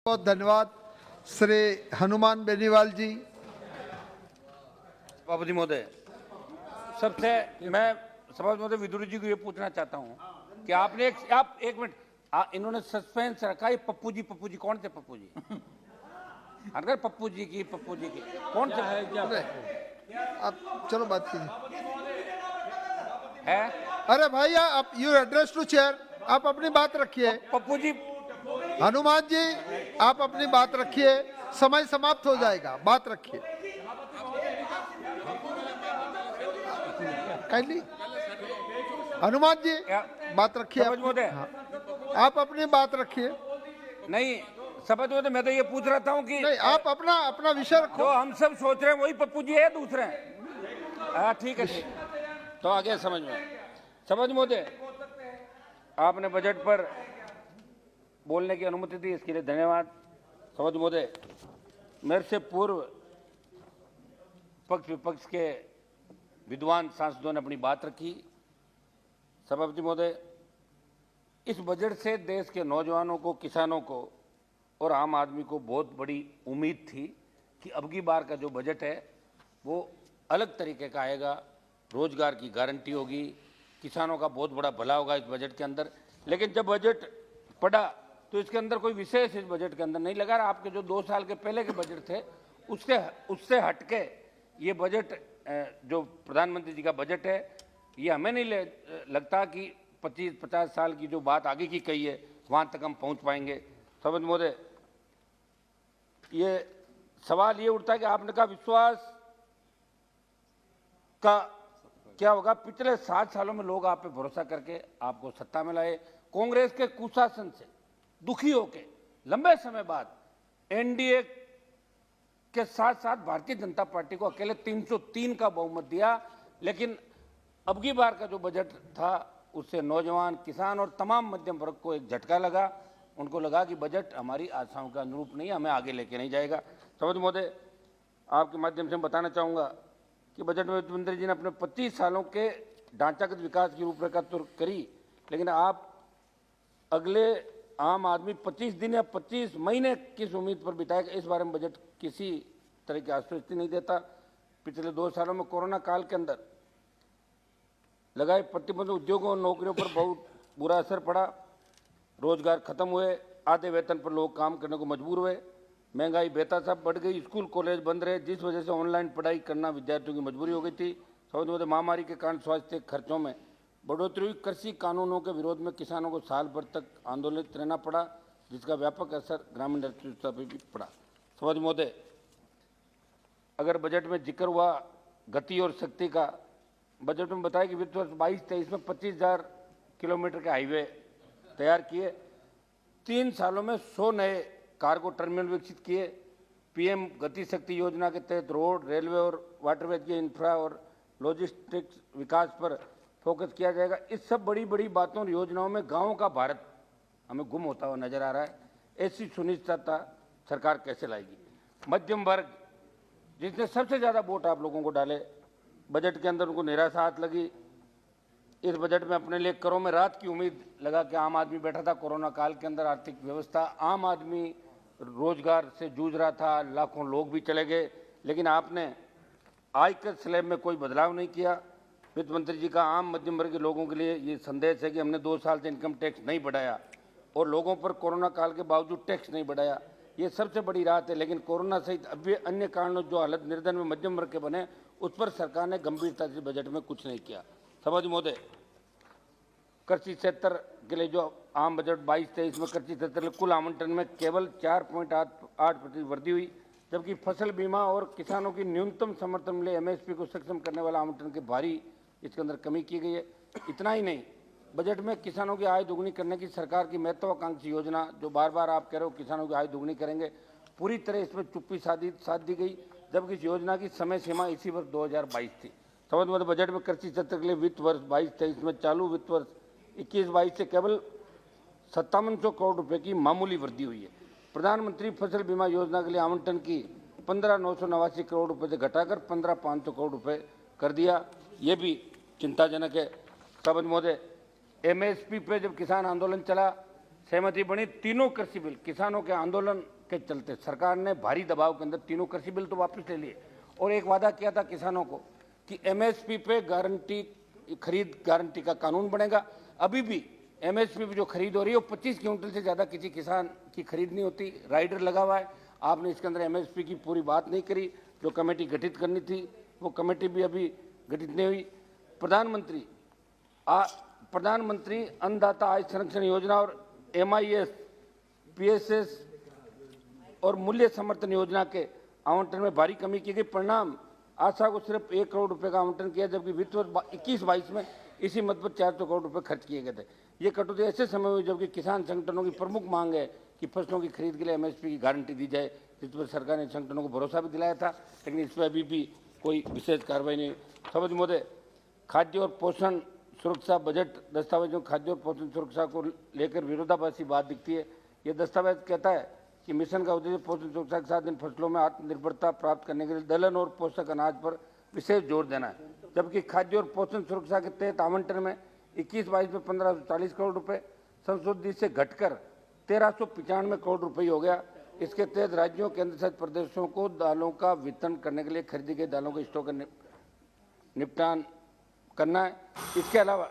बहुत धन्यवाद श्री हनुमान बेनीवाल जी। सभापति महोदय, सबसे मैं सभापति महोदय विदुर जी को ये पूछना चाहता हूँ कि आपने आप एक मिनट इन्होंने सस्पेंस रखा है। पप्पू जी कौन थे? पप्पू जी अगर पप्पू जी की कौन थे? आप चलो बात कीजिए। है अरे भाई आप यू एड्रेस टू चेयर, आप अपनी बात रखिए। पप्पू जी, हनुमान जी आप अपनी बात रखिए, समय समाप्त हो जाएगा, बात रखिए काइंडली। हनुमान जी बात रखिए। हाँ, आप अपनी बात रखिए। नहीं सभापति महोदय, मैं तो ये पूछ रहा था कि नहीं, आप अपना विषय रखो। जो हम सब सोच रहे हैं वही पप्पू जी है, दूसरे हैं। हाँ ठीक है, तो आगे समझ में। सभापति महोदय, आपने बजट पर बोलने की अनुमति दी, इसके लिए धन्यवाद। सभापति महोदय, मेरे से पूर्व पक्ष विपक्ष के विद्वान सांसदों ने अपनी बात रखी। सभापति महोदय, इस बजट से देश के नौजवानों को, किसानों को और आम आदमी को बहुत बड़ी उम्मीद थी कि अब की बार का जो बजट है वो अलग तरीके का आएगा, रोजगार की गारंटी होगी, किसानों का बहुत बड़ा भला होगा इस बजट के अंदर। लेकिन जब बजट पढ़ा तो इसके अंदर कोई विशेष इस बजट के अंदर नहीं लगा। आपके जो 2 साल के पहले के बजट थे उससे हटके ये बजट, जो प्रधानमंत्री जी का बजट है, ये हमें नहीं लगता कि 25-50 साल की जो बात आगे की कही है वहां तक हम पहुंच पाएंगे। सभापति महोदय, ये सवाल ये उठता है कि आपने कहा विश्वास का क्या होगा। पिछले 7 सालों में लोग आप पे भरोसा करके आपको सत्ता में लाए। कांग्रेस के कुशासन से दुखी होके लंबे समय बाद एनडीए के साथ साथ भारतीय जनता पार्टी को अकेले 303 का बहुमत दिया। लेकिन अब की बार का जो बजट था उससे नौजवान, किसान और तमाम मध्यम वर्ग को एक झटका लगा। उनको लगा कि बजट हमारी आशाओं के अनुरूप नहीं, हमें आगे लेके नहीं जाएगा। सभापति महोदय, आपके माध्यम से मैं बताना चाहूँगा कि बजट में वित्त मंत्री जी ने अपने 25 सालों के ढांचागत विकास की रूपरेखा तो करी, लेकिन आप अगले आम आदमी 25 दिन या 25 महीने किस उम्मीद पर बिताएगा, इस बारे में बजट किसी तरह की आश्वस्ति नहीं देता। पिछले 2 सालों में कोरोना काल के अंदर लगाए प्रतिबंध उद्योगों और नौकरियों पर बहुत बुरा असर पड़ा। रोजगार खत्म हुए, आधे वेतन पर लोग काम करने को मजबूर हुए, महंगाई बेतहाशा बढ़ गई, स्कूल कॉलेज बंद रहे, जिस वजह से ऑनलाइन पढ़ाई करना विद्यार्थियों की मजबूरी हो गई थी। सभापति महोदय, महामारी के कारण स्वास्थ्य खर्चों में बढ़ोतरी हुई। कृषि कानूनों के विरोध में किसानों को साल भर तक आंदोलित रहना पड़ा, जिसका व्यापक असर ग्रामीण अर्थव्यवस्था पर भी पड़ा। सभापति महोदय, अगर बजट में जिक्र हुआ गति और शक्ति का, बजट में बताया कि वित्त वर्ष 22-23 में 25,000 किलोमीटर के हाईवे तैयार किए, 3 सालों में 100 नए कार्गो टर्मिनल विकसित किए, पीएम गति शक्ति योजना के तहत रोड, रेलवे और वाटरवे के इंफ्रा और लॉजिस्टिक्स विकास पर फोकस किया जाएगा। इस सब बड़ी बड़ी बातों और योजनाओं में गाँव का भारत हमें गुम होता हुआ नजर आ रहा है। ऐसी सुनिश्चितता सरकार कैसे लाएगी? मध्यम वर्ग जिसने सबसे ज़्यादा वोट आप लोगों को डाले, बजट के अंदर उनको निराशा हाथ लगी। इस बजट में अपने लिए करों में रात की उम्मीद लगा कि आम आदमी बैठा था। कोरोना काल के अंदर आर्थिक व्यवस्था, आम आदमी रोजगार से जूझ रहा था, लाखों लोग भी चले गए, लेकिन आपने आयकर स्लैब में कोई बदलाव नहीं किया। वित्त मंत्री जी का आम मध्यम वर्ग के लोगों के लिए ये संदेश है कि हमने 2 साल से इनकम टैक्स नहीं बढ़ाया और लोगों पर कोरोना काल के बावजूद टैक्स नहीं बढ़ाया, ये सबसे बड़ी राहत है। लेकिन कोरोना सहित अब भी अन्य कारणों जो हालत निर्धन में मध्यम वर्ग के बने, उस पर सरकार ने गंभीरता से बजट में कुछ नहीं किया। सभापति महोदय, कृषि क्षेत्र के लिए जो आम बजट 22-23 में कृषि क्षेत्र के कुल आवंटन में केवल 4.8% वृद्धि हुई, जबकि फसल बीमा और किसानों की न्यूनतम समर्थन मूल्य एमएसपी को सक्षम करने वाला आवंटन के भारी इसके अंदर कमी की गई है। इतना ही नहीं, बजट में किसानों की आय दोगुनी करने की सरकार की महत्वाकांक्षी योजना, जो बार बार आप कह रहे हो किसानों की आय दोगुनी करेंगे, पूरी तरह इसमें चुप्पी साध दी गई, जबकि इस योजना की समय सीमा इसी वर्ष 2022 थी। सभापति महोदय, बजट में कृषि क्षेत्र के लिए वित्त वर्ष 22-23 में चालू वित्त वर्ष 21-22 से केवल 5700 करोड़ रुपए की मामूली वृद्धि हुई है। प्रधानमंत्री फसल बीमा योजना के लिए आवंटन की 15,989 करोड़ रुपए से घटाकर 15,500 करोड़ रुपए कर दिया, ये भी चिंताजनक है। सभापति महोदय, एमएसपी पे जब किसान आंदोलन चला, सहमति बनी। तीनों कृषि बिल किसानों के आंदोलन के चलते सरकार ने भारी दबाव के अंदर तीनों कृषि बिल तो वापस ले लिए और एक वादा किया था किसानों को कि एमएसपी पे गारंटी, खरीद गारंटी का कानून बनेगा। अभी भी एमएसपी पे जो खरीद हो रही है वो 25 क्विंटल से ज़्यादा किसी किसान की खरीद नहीं होती। राइडर लगा हुआ है। आपने इसके अंदर एमएसपी की पूरी बात नहीं करी। जो कमेटी गठित करनी थी वो कमेटी भी अभी गठित नहीं हुई। प्रधानमंत्री अन्नदाता आय संरक्षण योजना और MIS, PSS और मूल्य समर्थन योजना के आवंटन में भारी कमी की गई। परिणाम आशा को सिर्फ 1 करोड़ रुपए का आवंटन किया, जबकि वित्त वर्ष 21-22 में इसी मद पर 400 करोड़ रुपए खर्च किए गए थे। ये कटौती ऐसे समय हुई जबकि किसान संगठनों की प्रमुख मांग है कि फसलों की खरीद के लिए एमएसपी की गारंटी दी जाए, जिस पर सरकार ने संगठनों को भरोसा भी दिलाया था, लेकिन इस पर अभी भी कोई विशेष कार्रवाई नहीं। सभापति महोदय, खाद्य और पोषण सुरक्षा बजट दस्तावेज में खाद्य और पोषण सुरक्षा को लेकर विरोधाभासी बात दिखती है। ये दस्तावेज कहता है कि मिशन का उद्देश्य पोषण सुरक्षा के साथ इन फसलों में आत्मनिर्भरता प्राप्त करने के लिए दलहन और पोषक अनाज पर विशेष जोर देना है, जबकि खाद्य और पोषण सुरक्षा के तहत आवंटन में 21-22 में 1540 करोड़ रुपए संशोधित से घटकर 1395 करोड़ रुपए हो गया। इसके तहत राज्यों केंद्र शासित प्रदेशों को दालों का वितरण करने के लिए खरीदी गई दालों के स्टॉक का निपटान करना है। इसके अलावा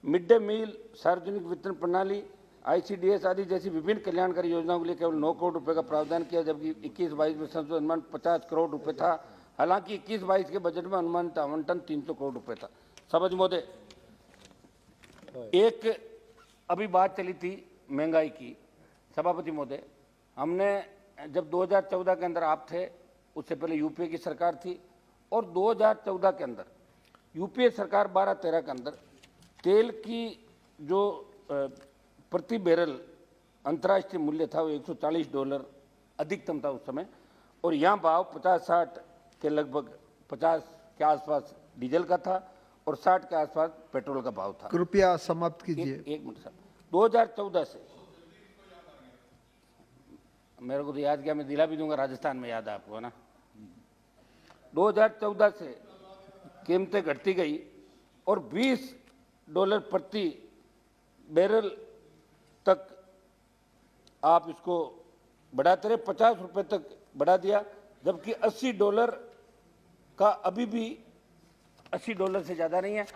मिड डे मील, सार्वजनिक वितरण प्रणाली, ICDS आदि जैसी विभिन्न कल्याणकारी योजनाओं के लिए केवल 9 करोड़ रुपए का प्रावधान किया, जबकि 21-22 में संशोधित अनुमान 50 करोड़ रुपए था। हालांकि 21-22 के बजट में अनुमानित आवंटन 300 करोड़ रुपए था। सभापति महोदय, एक अभी बात चली थी महंगाई की। सभापति महोदय, हमने जब 2014 के अंदर आप थे, उससे पहले यूपीए की सरकार थी, और 2014 के अंदर यूपीए सरकार 12-13 के अंदर तेल की जो प्रति बैरल अंतर्राष्ट्रीय मूल्य था वो $140 अधिकतम था उस समय, और यहाँ भाव 50-60 के लगभग 50 के आसपास डीजल का था और 60 के आसपास पेट्रोल का भाव था। कृपया समाप्त कीजिए। एक मिनट साहब, 2014 से मेरे को तो याद किया, मैं दिला भी दूंगा, राजस्थान में याद है आपको, है ना। 2014 से कीमतें घटती गई और $20 प्रति बैरल तक आप इसको बढ़ाते रहे, 50 रुपए तक बढ़ा दिया, जबकि $80 का अभी भी $80 से ज़्यादा नहीं है।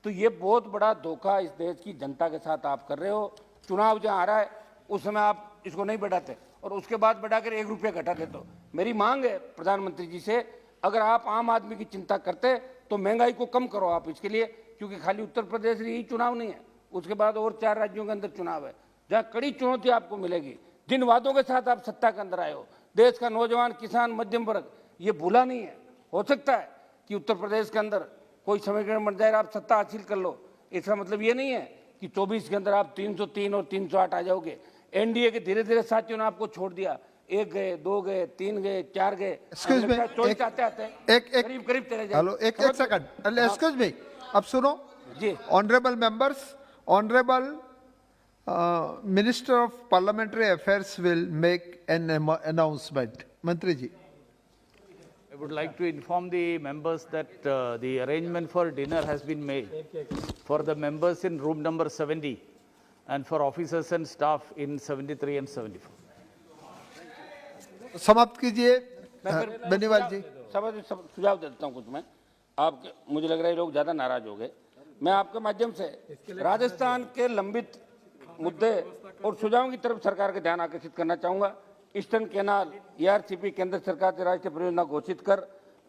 तो ये बहुत बड़ा धोखा इस देश की जनता के साथ आप कर रहे हो। चुनाव जहाँ आ रहा है उस समय आप इसको नहीं बढ़ाते और उसके बाद बढ़ाकर 1 रुपया घटा देते हो। मेरी मांग है प्रधानमंत्री जी से, अगर आप आम आदमी की चिंता करते तो महंगाई को कम करो आप इसके लिए, क्योंकि खाली उत्तर प्रदेश यही चुनाव नहीं है, उसके बाद और 4 राज्यों के अंदर चुनाव है जहाँ कड़ी चुनौती आपको मिलेगी। जिन वादों के साथ आप सत्ता के अंदर आए हो, देश का नौजवान, किसान, मध्यम वर्ग ये भूला नहीं है। हो सकता है कि उत्तर प्रदेश के अंदर कोई समीकरण बन जाए, आप सत्ता हासिल कर लो, इसका मतलब ये नहीं है कि 24 के अंदर आप 303 और 308 आ जाओगे। एनडीए के धीरे धीरे साथियों ने आपको छोड़ दिया, 1 गए, 2 गए, 3 गए, 4 गए, चोरी आते करीब करीब चले जाए। हेलो, एक सेकंड, एक्सक्यूज मी, अब सुनो जी। Honourable members, honourable minister of parliamentary affairs will make an announcement. मंत्री जी। I would like to inform the members that the arrangement for dinner has been made for the members in room number 70 and for officers and staff in 73 and 74. समाप्त कीजिए बेनीवाल जी। सुझाव देता हूँ कुछ मैं आपके, मुझे लग रहा है लोग ज्यादा नाराज हो गए। मैं आपके माध्यम से राजस्थान के लंबित मुद्दे और सुझावों की तरफ सरकार का ध्यान आकर्षित करना चाहूंगा। ईस्टर्न कैनाल ERCP केंद्र सरकार से राष्ट्रीय परियोजना घोषित कर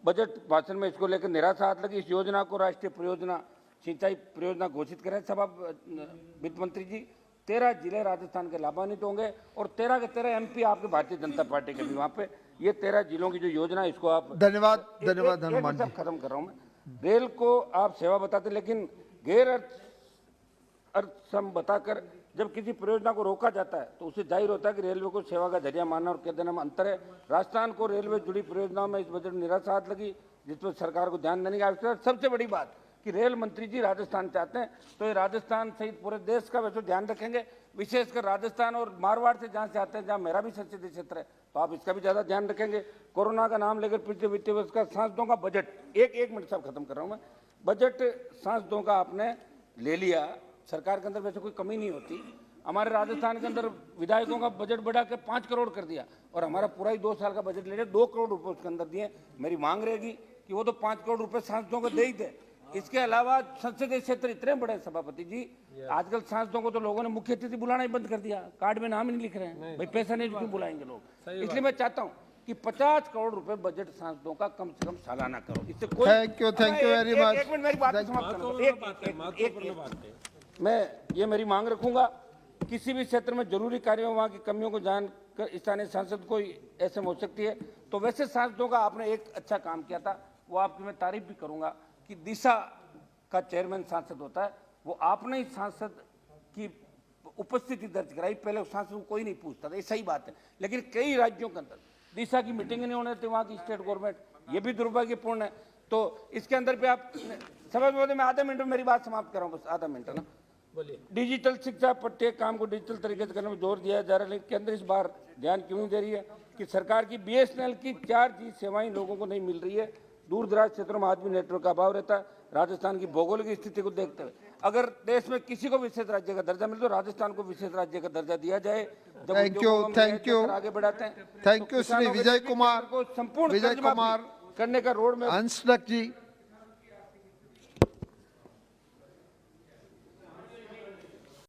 बजट भाषण में इसको लेकर निराशा हाथ लगी। इस योजना को राष्ट्रीय परियोजना, सिंचाई परियोजना घोषित करें। सभा वित्त मंत्री जी, 13 जिले राजस्थान के लाभान्वित होंगे और 13 के 13 MP आपके भारतीय जनता पार्टी के भी वहाँ पे। ये 13 जिलों की जो योजना है इसको आप धन्यवाद हनुमान जी। खत्म कर रहा हूँ मैं। रेल को आप सेवा बताते लेकिन गैर अर्थसम बताकर जब किसी परियोजना को रोका जाता है तो उसे जाहिर होता है कि रेलवे को सेवा का जरिया मानना और कह देना में अंतर है। राजस्थान को रेलवे जुड़ी परियोजनाओं में इस बजट में निराशा हाथ लगी, जिस पर सरकार को ध्यान देने की आवश्यकता है। सबसे बड़ी बात कि रेल मंत्री जी राजस्थान चाहते हैं तो ये राजस्थान सहित पूरे देश का वैसे ध्यान रखेंगे, विशेषकर राजस्थान और मारवाड़ से जहाँ से आते हैं, जहाँ मेरा भी संसदीय क्षेत्र है, तो आप इसका भी ज्यादा ध्यान रखेंगे। कोरोना का नाम लेकर पिछले वित्तीय वर्ष का सांसदों का बजट, एक मिनट सब खत्म कर रहा हूँ मैं। बजट सांसदों का आपने ले लिया, सरकार के अंदर वैसे कोई कमी नहीं होती, हमारे राजस्थान के अंदर विधायकों का बजट बढ़ा के 5 करोड़ कर दिया और हमारा पूरा ही 2 साल का बजट ले लिया, 2 करोड़ रुपए उसके अंदर दिए। मेरी मांग रहेगी कि वो तो 5 करोड़ रुपए सांसदों को दे ही दे। इसके अलावा संसदीय क्षेत्र इतने बड़े सभापति जी, आजकल सांसदों को तो लोगों ने मुख्य अतिथि बुलाना ही बंद कर दिया, कार्ड में नाम ही नहीं लिख रहे हैं। भाई पैसा नहीं क्यों बुलाएंगे लोग? इसलिए मैं चाहता हूँ कि 50 करोड़ रुपए बजट सांसदों का कम से कम सालाना करो। इससे कोई Thank you very much. एक मिनट मेरी बात समाप्त करना। मैं ये मेरी मांग रखूंगा, किसी भी क्षेत्र में जरूरी कार्यों वहाँ की कमियों को जानकर स्थानीय सांसद को ऐसे हो सकती है। तो वैसे सांसदों का आपने एक अच्छा काम किया था, वो आपकी मैं तारीफ भी करूंगा कि दिशा का चेयरमैन सांसद होता है, वो आपने ही सांसद की उपस्थिति दर्ज कराई। पहले उस सांसद को कोई नहीं पूछता था, ये सही बात है। लेकिन कई राज्यों के अंदर दिशा की मीटिंग नहीं होने देती वहाँ की स्टेट गवर्नमेंट, ये भी दुर्भाग्यपूर्ण है। तो इसके अंदर पे आप समझ में, मैं आधा मिनट में मेरी बात समाप्त कर रहा हूँ, बस आधा मिनट है ना। डिजिटल शिक्षा, प्रत्येक काम को डिजिटल तरीके से करने में जोर दिया जा रहा है, लेकिन केंद्र इस बार ध्यान क्यों नहीं दे रही है कि सरकार की BSNL की 4G सेवाएं लोगों को नहीं मिल रही है। दूर दराज क्षेत्रों में आज भी नेटवर्क का अभाव रहता है। राजस्थान की भौगोलिक स्थिति को देखते हुए अगर देश में किसी को विशेष राज्य का दर्जा मिले तो राजस्थान को विशेष राज्य का दर्जा दिया जाए। जब Thank you, उद्योगों में thank you. आगे बढ़ाते हैं। Thank तो you, श्री किसानों के विजय लिए कुमार, को संपूर्ण विजय कर्ज माफी कुमार, करने का रोड में अंशलक जी।